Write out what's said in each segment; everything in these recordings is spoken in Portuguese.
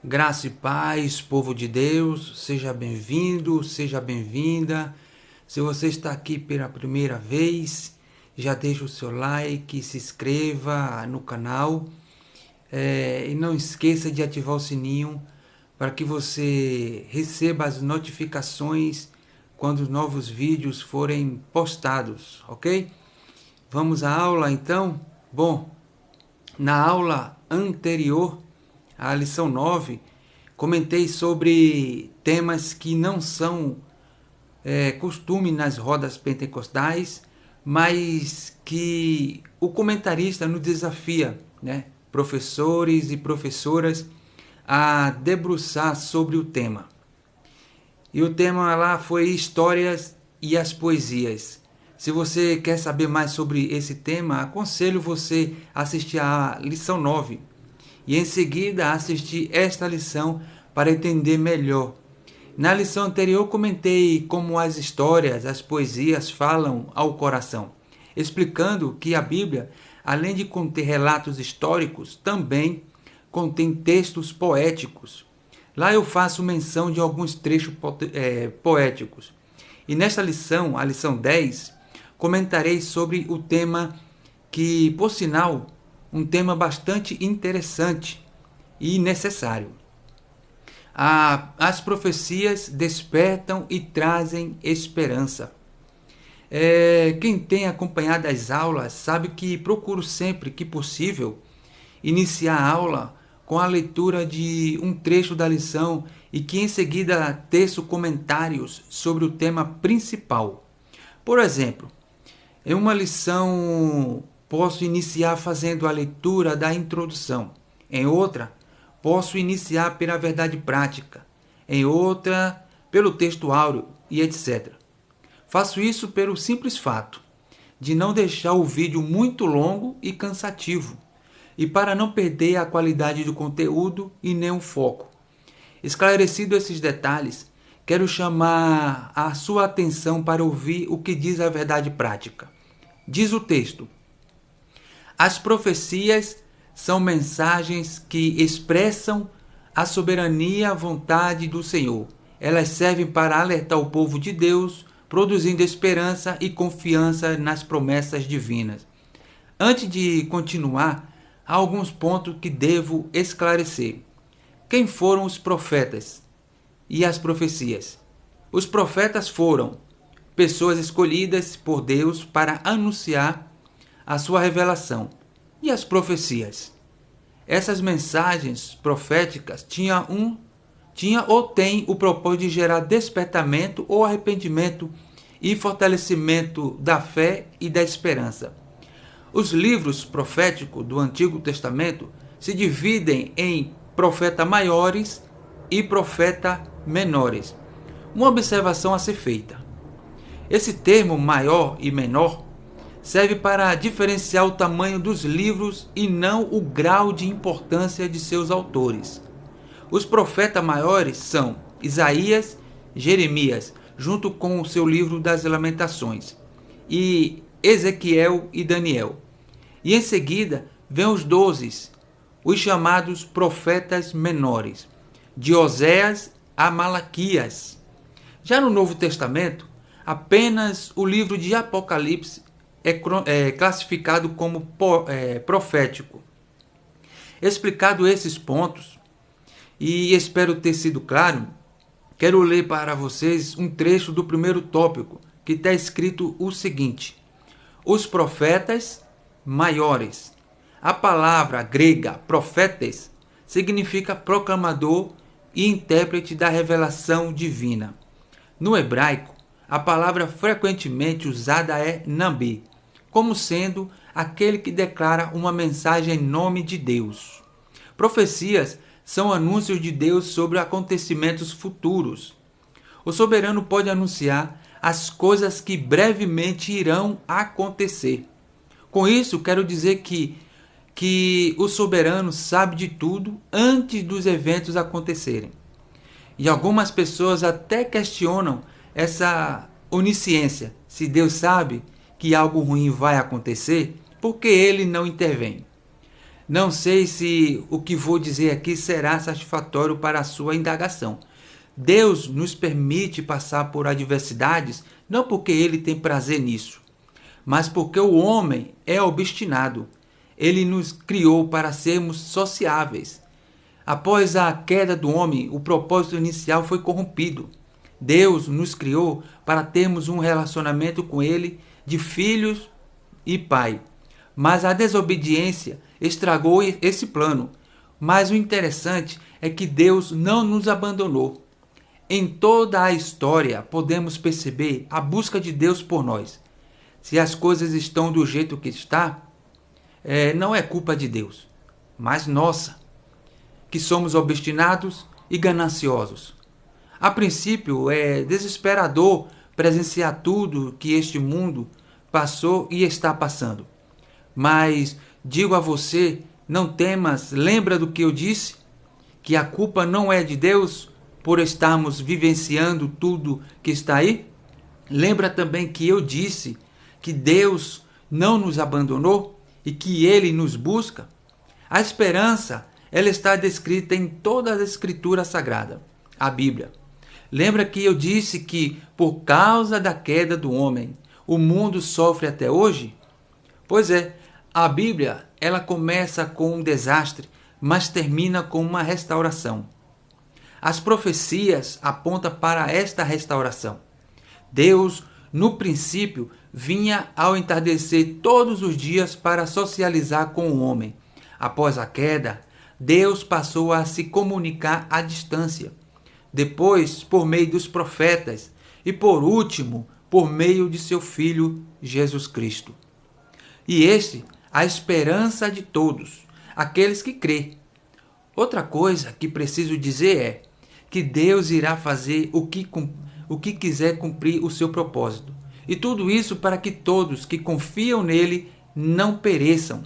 Graça e paz, povo de Deus, seja bem-vindo, seja bem-vinda. Se você está aqui pela primeira vez, já deixa o seu like, se inscreva no canal e não esqueça de ativar o sininho para que você receba as notificações quando os novos vídeos forem postados, ok? Vamos à aula então? Bom, na aula anterior, a lição 9, comentei sobre temas que não são costume nas rodas pentecostais, mas que o comentarista nos desafia, né? Professores e professoras, a debruçar sobre o tema. E o tema lá foi Histórias e as Poesias. Se você quer saber mais sobre esse tema, aconselho você a assistir a lição 9 e em seguida assistir esta lição para entender melhor. Na lição anterior comentei como as histórias, as poesias falam ao coração, explicando que a Bíblia, além de conter relatos históricos, também contém textos poéticos. Lá eu faço menção de alguns trechos poéticos. E nesta lição, a lição 10, comentarei sobre o tema que, por sinal, um tema bastante interessante e necessário. As profecias despertam e trazem esperança. Quem tem acompanhado as aulas sabe que procuro sempre que possível iniciar a aula com a leitura de um trecho da lição e que em seguida teço comentários sobre o tema principal. Por exemplo, em uma lição posso iniciar fazendo a leitura da introdução. Em outra, posso iniciar pela verdade prática. Em outra, pelo texto áureo e etc. Faço isso pelo simples fato de não deixar o vídeo muito longo e cansativo e para não perder a qualidade do conteúdo e nem o foco. Esclarecido esses detalhes, quero chamar a sua atenção para ouvir o que diz a verdade prática. Diz o texto: as profecias são mensagens que expressam a soberania e a vontade do Senhor. Elas servem para alertar o povo de Deus, produzindo esperança e confiança nas promessas divinas. Antes de continuar, há alguns pontos que devo esclarecer. Quem foram os profetas e as profecias? Os profetas foram pessoas escolhidas por Deus para anunciar a sua revelação. E as profecias? Essas mensagens proféticas tinham ou têm o propósito de gerar despertamento ou arrependimento e fortalecimento da fé e da esperança. Os livros proféticos do Antigo Testamento se dividem em profetas maiores e profetas menores. Uma observação a ser feita. Esse termo maior e menor serve para diferenciar o tamanho dos livros e não o grau de importância de seus autores. Os profetas maiores são Isaías, Jeremias, junto com o seu livro das Lamentações, e Ezequiel e Daniel. E em seguida vêm os 12, os chamados profetas menores, de Oséias a Malaquias. Já no Novo Testamento, apenas o livro de Apocalipse é classificado como profético. Explicado esses pontos, e espero ter sido claro, quero ler para vocês um trecho do primeiro tópico, que está escrito o seguinte: os profetas maiores. A palavra grega profetes significa proclamador e intérprete da revelação divina. No hebraico, a palavra frequentemente usada é nabi, como sendo aquele que declara uma mensagem em nome de Deus. Profecias são anúncios de Deus sobre acontecimentos futuros. O soberano pode anunciar as coisas que brevemente irão acontecer. Com isso, quero dizer que o soberano sabe de tudo antes dos eventos acontecerem. E algumas pessoas até questionam essa onisciência. Se Deus sabe que algo ruim vai acontecer, por que ele não intervém? Não sei se o que vou dizer aqui será satisfatório para a sua indagação. Deus nos permite passar por adversidades não porque ele tem prazer nisso, mas porque o homem é obstinado. Ele nos criou para sermos sociáveis. Após a queda do homem, o propósito inicial foi corrompido. Deus nos criou para termos um relacionamento com ele de filhos e pai. Mas a desobediência estragou esse plano. Mas o interessante é que Deus não nos abandonou. Em toda a história podemos perceber a busca de Deus por nós. Se as coisas estão do jeito que está, não é culpa de Deus, mas nossa, que somos obstinados e gananciosos. A princípio, é desesperador presenciar tudo que este mundo passou e está passando. Mas digo a você, não temas, lembra do que eu disse? Que a culpa não é de Deus por estarmos vivenciando tudo que está aí? Lembra também que eu disse que Deus não nos abandonou e que Ele nos busca? A esperança, ela está descrita em toda a Escritura Sagrada, a Bíblia. Lembra que eu disse que, por causa da queda do homem, o mundo sofre até hoje? Pois é, a Bíblia, ela começa com um desastre, mas termina com uma restauração. As profecias apontam para esta restauração. Deus, no princípio, vinha ao entardecer todos os dias para socializar com o homem. Após a queda, Deus passou a se comunicar à distância. Depois, por meio dos profetas. E por último, por meio de seu Filho, Jesus Cristo. E este, a esperança de todos, aqueles que crêem. Outra coisa que preciso dizer é que Deus irá fazer o que quiser cumprir o seu propósito. E tudo isso para que todos que confiam nele não pereçam.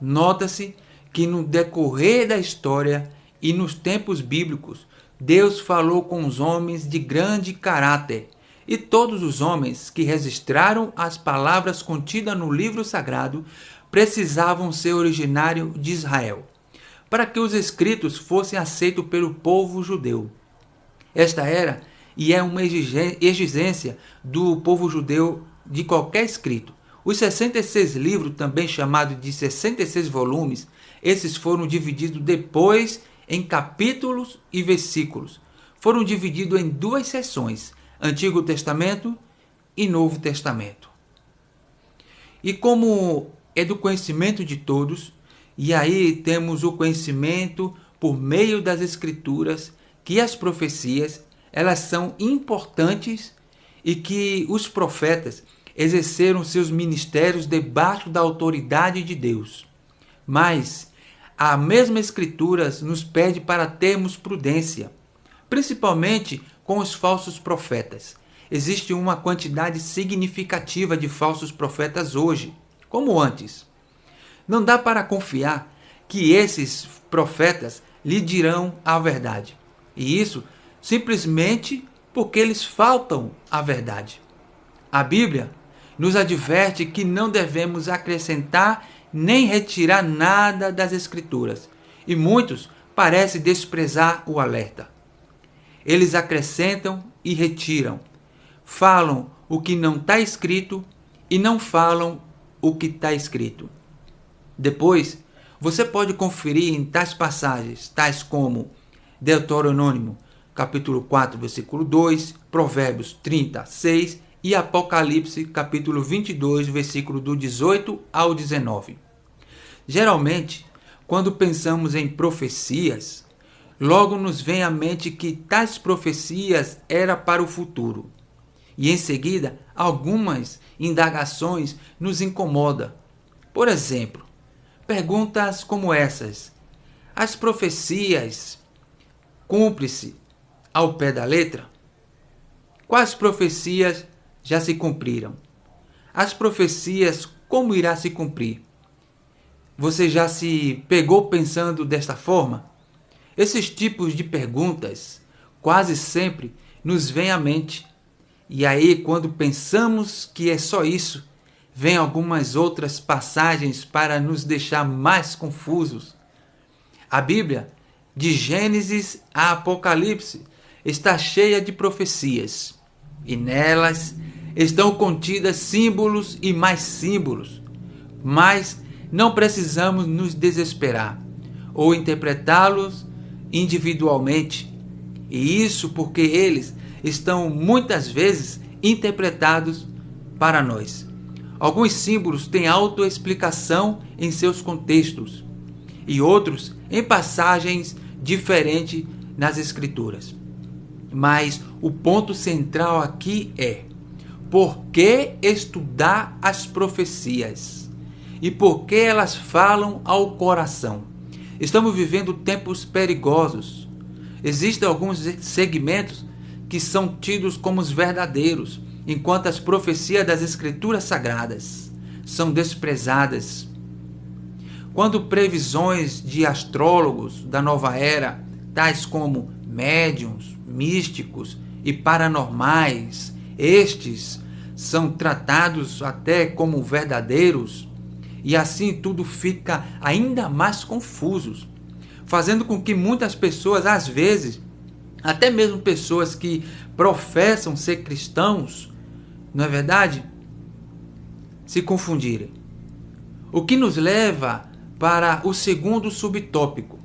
Nota-se que no decorrer da história e nos tempos bíblicos, Deus falou com os homens de grande caráter. E todos os homens que registraram as palavras contidas no livro sagrado precisavam ser originários de Israel, para que os escritos fossem aceitos pelo povo judeu. Esta era e é uma exigência do povo judeu de qualquer escrito. Os 66 livros, também chamados de 66 volumes, esses foram divididos depois em capítulos e versículos. Foram divididos em duas seções, Antigo Testamento e Novo Testamento. E como é do conhecimento de todos, e aí temos o conhecimento por meio das Escrituras, que as profecias, elas são importantes e que os profetas exerceram seus ministérios debaixo da autoridade de Deus. Mas a mesma Escritura nos pede para termos prudência, principalmente com os falsos profetas. Existe uma quantidade significativa de falsos profetas hoje, como antes. Não dá para confiar que esses profetas lhe dirão a verdade. E isso simplesmente porque eles faltam à verdade. A Bíblia nos adverte que não devemos acrescentar nem retirar nada das Escrituras. E muitos parecem desprezar o alerta. Eles acrescentam e retiram. Falam o que não está escrito e não falam o que está escrito. Depois, você pode conferir em tais passagens, tais como Deuteronômio, capítulo 4, versículo 2, Provérbios 36 e Apocalipse, capítulo 22, versículo do 18 ao 19. Geralmente, quando pensamos em profecias, logo nos vem à mente que tais profecias eram para o futuro. E em seguida, algumas indagações nos incomodam. Por exemplo, perguntas como essas: as profecias cumprem-se ao pé da letra? Quais profecias já se cumpriram? As profecias, como irá se cumprir? Você já se pegou pensando desta forma? Esses tipos de perguntas quase sempre nos vêm à mente. E aí, quando pensamos que é só isso, vem algumas outras passagens para nos deixar mais confusos. A Bíblia, de Gênesis a Apocalipse, está cheia de profecias, e nelas estão contidas símbolos e mais símbolos. Mas não precisamos nos desesperar ou interpretá-los individualmente. E isso porque eles estão muitas vezes interpretados para nós. Alguns símbolos têm autoexplicação em seus contextos e outros em passagens diferentes nas Escrituras. Mas o ponto central aqui é: por que estudar as profecias? E por que elas falam ao coração? Estamos vivendo tempos perigosos. Existem alguns segmentos que são tidos como os verdadeiros, enquanto as profecias das Escrituras Sagradas são desprezadas. Quando previsões de astrólogos da nova era, tais como médiuns, místicos e paranormais, estes são tratados até como verdadeiros, e assim tudo fica ainda mais confuso, fazendo com que muitas pessoas, às vezes, até mesmo pessoas que professam ser cristãos, não é verdade? Se confundirem. O que nos leva para o segundo subtópico.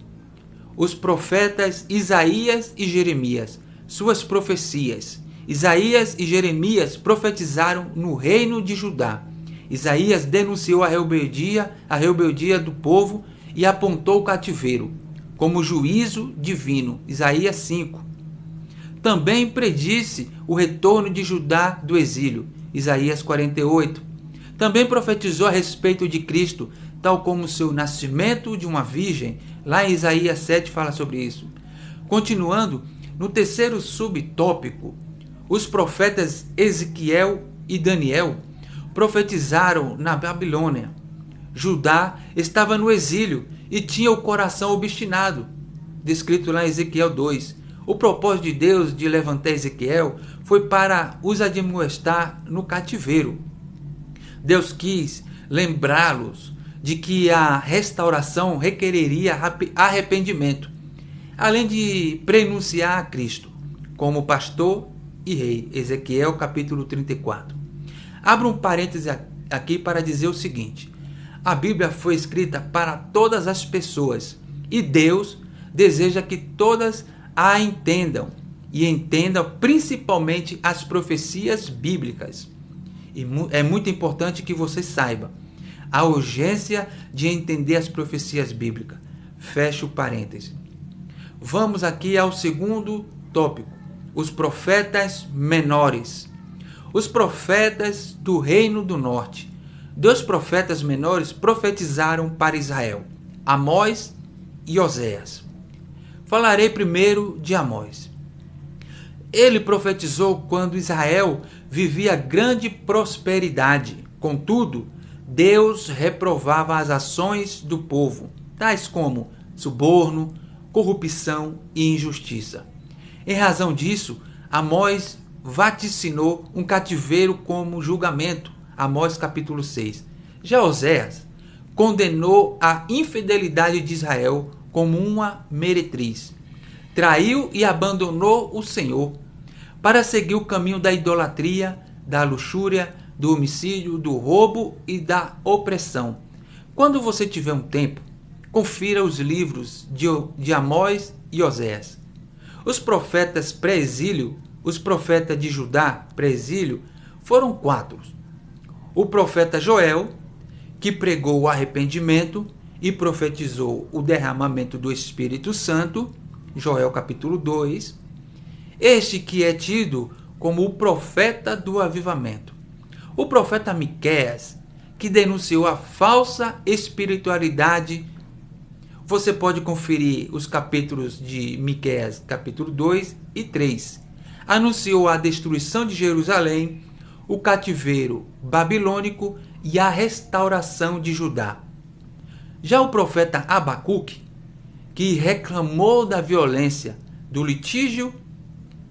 Os profetas Isaías e Jeremias, suas profecias. Isaías e Jeremias profetizaram no reino de Judá. Isaías denunciou a rebeldia do povo e apontou o cativeiro como juízo divino. Isaías 5. Também predisse o retorno de Judá do exílio. Isaías 48. Também profetizou a respeito de Cristo, tal como o seu nascimento de uma virgem. Lá em Isaías 7 fala sobre isso. Continuando, no terceiro subtópico, os profetas Ezequiel e Daniel profetizaram na Babilônia. Judá estava no exílio e tinha o coração obstinado, descrito lá em Ezequiel 2. O propósito de Deus de levantar Ezequiel foi para os admoestar no cativeiro. Deus quis lembrá-los de que a restauração requereria arrependimento, além de prenunciar a Cristo como pastor e rei. Ezequiel capítulo 34. Abra um parêntese aqui para dizer o seguinte: a Bíblia foi escrita para todas as pessoas e Deus deseja que todas a entendam e entendam principalmente as profecias bíblicas. E é muito importante que você saiba a urgência de entender as profecias bíblicas. Fecha o parêntese. Vamos aqui ao segundo tópico: os profetas menores. Os profetas do Reino do Norte. 2 profetas menores profetizaram para Israel: Amós e Oséias. Falarei primeiro de Amós. Ele profetizou quando Israel vivia grande prosperidade. Contudo, Deus reprovava as ações do povo, tais como suborno, corrupção e injustiça. Em razão disso, Amós vaticinou um cativeiro como julgamento. Amós capítulo 6. Já Oséias condenou a infidelidade de Israel como uma meretriz. Traiu e abandonou o Senhor para seguir o caminho da idolatria, da luxúria, do homicídio, do roubo e da opressão. Quando você tiver um tempo, confira os livros de Amós e Oséias. Os profetas pré-exílio, os profetas de Judá pré-exílio, foram 4. O profeta Joel, que pregou o arrependimento e profetizou o derramamento do Espírito Santo, Joel capítulo 2. Este que é tido como o profeta do avivamento. O profeta Miqueias, que denunciou a falsa espiritualidade. Você pode conferir os capítulos de Miqueias, capítulo 2 e 3. Anunciou a destruição de Jerusalém, o cativeiro babilônico e a restauração de Judá. Já o profeta Abacuque, que reclamou da violência, do litígio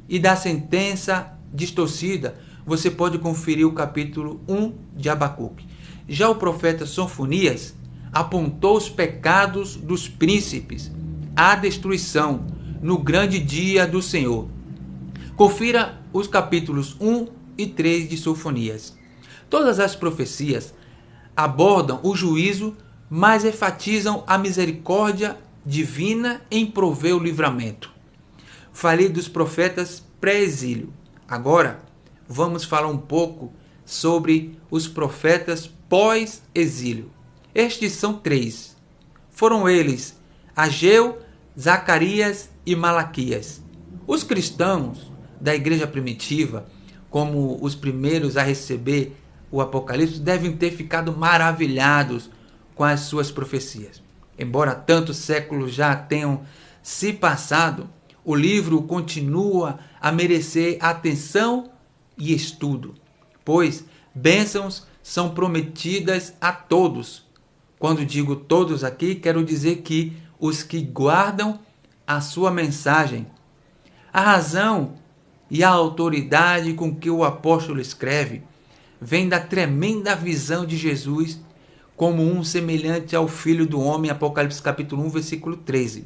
e da sentença distorcida, você pode conferir o capítulo 1 de Abacuque. Já o profeta Sofonias apontou os pecados dos príncipes, a destruição no grande dia do Senhor. Confira os capítulos 1 e 3 de Sofonias. Todas as profecias abordam o juízo, mas enfatizam a misericórdia divina em prover o livramento. Falei dos profetas pré-exílio. Agora, vamos falar um pouco sobre os profetas pós-exílio. Estes são 3. Foram eles Ageu, Zacarias e Malaquias. Os cristãos da igreja primitiva, como os primeiros a receber o Apocalipse, devem ter ficado maravilhados com as suas profecias. Embora tantos séculos já tenham se passado, o livro continua a merecer atenção e estudo, pois bênçãos são prometidas a todos. Quando digo todos aqui, quero dizer que os que guardam a sua mensagem. A razão e a autoridade com que o apóstolo escreve vem da tremenda visão de Jesus como um semelhante ao Filho do Homem, Apocalipse capítulo 1, versículo 13.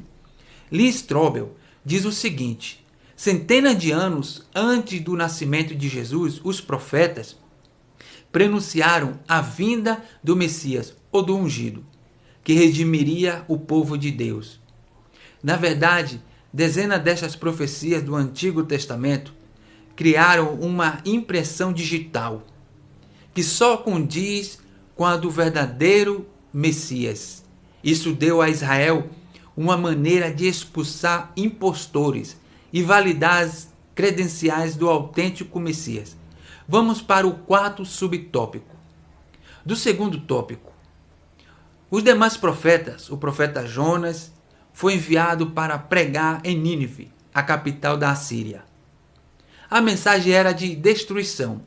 Lee Strobel diz o seguinte: centenas de anos antes do nascimento de Jesus, os profetas prenunciaram a vinda do Messias, ou do ungido, que redimiria o povo de Deus. Na verdade, dezenas destas profecias do Antigo Testamento criaram uma impressão digital que só condiz com a do verdadeiro Messias. Isso deu a Israel uma maneira de expulsar impostores e validar as credenciais do autêntico Messias. Vamos para o 4º subtópico. Do 2º tópico, os demais profetas, o profeta Jonas, foi enviado para pregar em Nínive, a capital da Assíria. A mensagem era de destruição,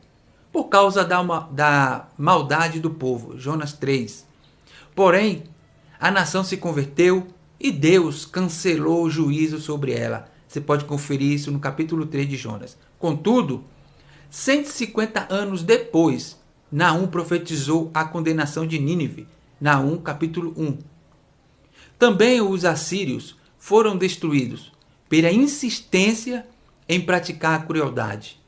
por causa da maldade do povo, Jonas 3. Porém, a nação se converteu e Deus cancelou o juízo sobre ela. Você pode conferir isso no capítulo 3 de Jonas. Contudo, 150 anos depois, Naum profetizou a condenação de Nínive, Naum capítulo 1. Também os assírios foram destruídos pela insistência em praticar a crueldade.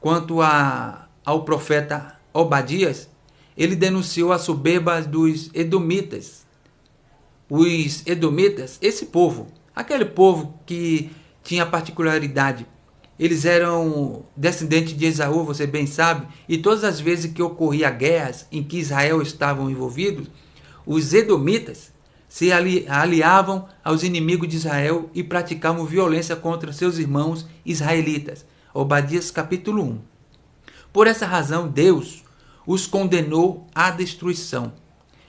Quanto ao profeta Obadias, ele denunciou a soberba dos edomitas. Os edomitas, esse povo, aquele povo que tinha particularidade, eles eram descendentes de Esaú, você bem sabe, e todas as vezes que ocorria guerras em que Israel estavam envolvidos, os edomitas se aliavam aos inimigos de Israel e praticavam violência contra seus irmãos israelitas. Obadias capítulo 1. Por essa razão, Deus os condenou à destruição,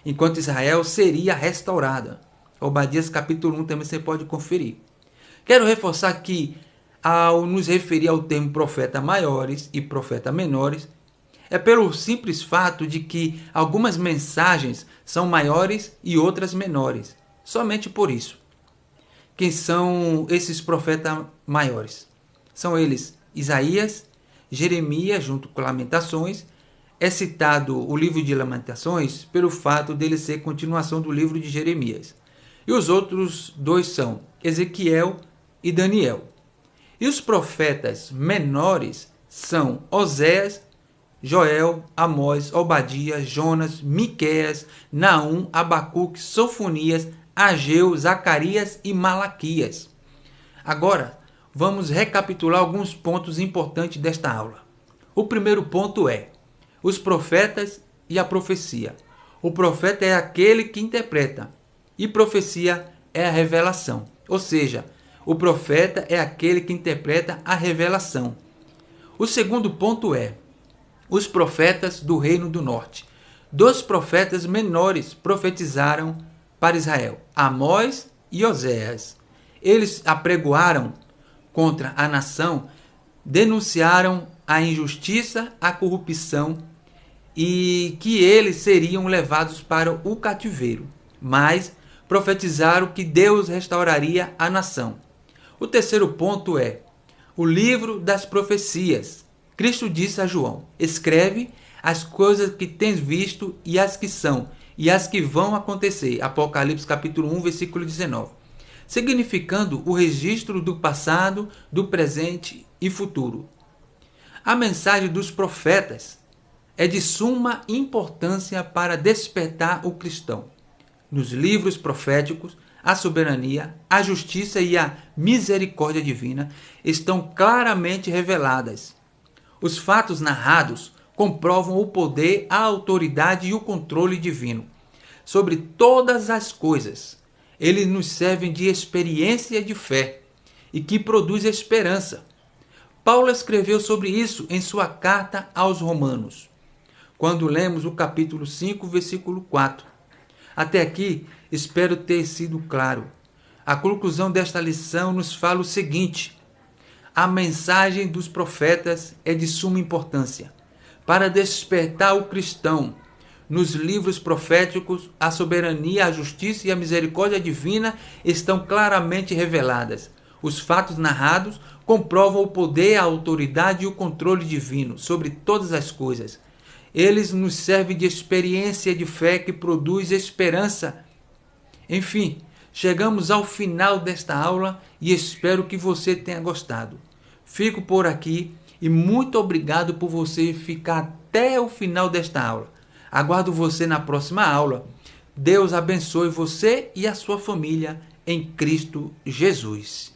enquanto Israel seria restaurada. Obadias capítulo 1 também você pode conferir. Quero reforçar que, ao nos referir ao termo profeta maiores e profeta menores, é pelo simples fato de que algumas mensagens são maiores e outras menores. Somente por isso. Quem são esses profetas maiores? São eles Isaías, Jeremias, junto com Lamentações. É citado o livro de Lamentações pelo fato dele ser continuação do livro de Jeremias. E os outros 2 são Ezequiel e Daniel. E os profetas menores são Oséias, Joel, Amós, Obadias, Jonas, Miqueias, Naum, Abacuque, Sofonias, Ageu, Zacarias e Malaquias. Agora, vamos recapitular alguns pontos importantes desta aula. O primeiro ponto é os profetas e a profecia. O profeta é aquele que interpreta e profecia é a revelação. Ou seja, o profeta é aquele que interpreta a revelação. O segundo ponto é os profetas do Reino do Norte. 2 profetas menores profetizaram para Israel, Amós e Oséias. Eles apregoaram contra a nação, denunciaram a injustiça, a corrupção e que eles seriam levados para o cativeiro, mas profetizaram que Deus restauraria a nação. O terceiro ponto é o livro das profecias. Cristo disse a João: escreve as coisas que tens visto e as que são, e as que vão acontecer. Apocalipse capítulo 1, versículo 19. Significando o registro do passado, do presente e futuro. A mensagem dos profetas é de suma importância para despertar o cristão. Nos livros proféticos, a soberania, a justiça e a misericórdia divina estão claramente reveladas. Os fatos narrados comprovam o poder, a autoridade e o controle divino sobre todas as coisas. Eles nos servem de experiência de fé e que produz esperança. Paulo escreveu sobre isso em sua carta aos Romanos, quando lemos o capítulo 5, versículo 4. Até aqui, espero ter sido claro. A conclusão desta lição nos fala o seguinte: a mensagem dos profetas é de suma importância para despertar o cristão. Nos livros proféticos, a soberania, a justiça e a misericórdia divina estão claramente reveladas. Os fatos narrados comprovam o poder, a autoridade e o controle divino sobre todas as coisas. Eles nos servem de experiência de fé que produz esperança. Enfim, chegamos ao final desta aula e espero que você tenha gostado. Fico por aqui e muito obrigado por você ficar até o final desta aula. Aguardo você na próxima aula. Deus abençoe você e a sua família em Cristo Jesus.